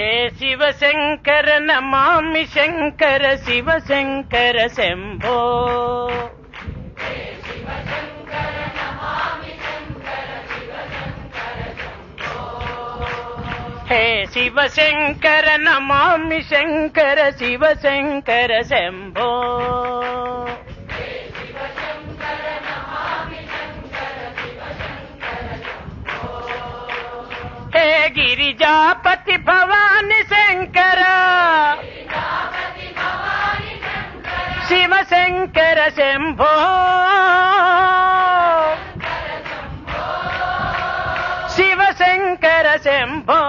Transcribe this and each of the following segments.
हे शिवशङ्कर नमामि शङ्कर शिवशङ्कर शम्भो हे शिवशङ्कर नमामि शङ्कर शिवशङ्कर शम्भो हे गिरिजापति भवानी शङ्कर शिवशङ्कर शम्भो शिवशङ्कर शम्भो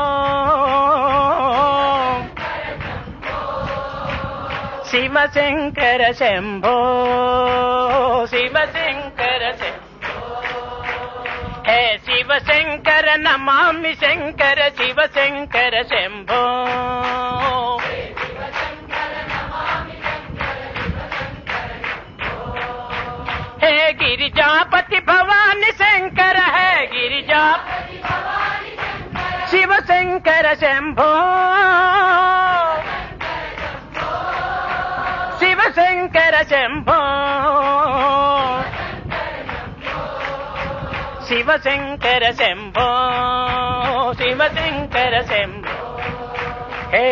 शिवशङ्कर शम्भो शिवशङ्कर शम्भो हे शिवशङ्कर नमामि शङ्कर शिवशङ्कर शम्भो हे गिरिजापति भवानी शङ्कर है गिरिजापति शिवशङ्कर शम्भो शिवशङ्कर शम्भो शिवशङ्कर शम्भो शिवशङ्कर शम्भो हे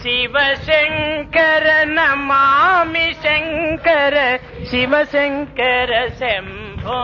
शिवशङ्कर नमामि शङ्कर शिवशङ्कर शम्भो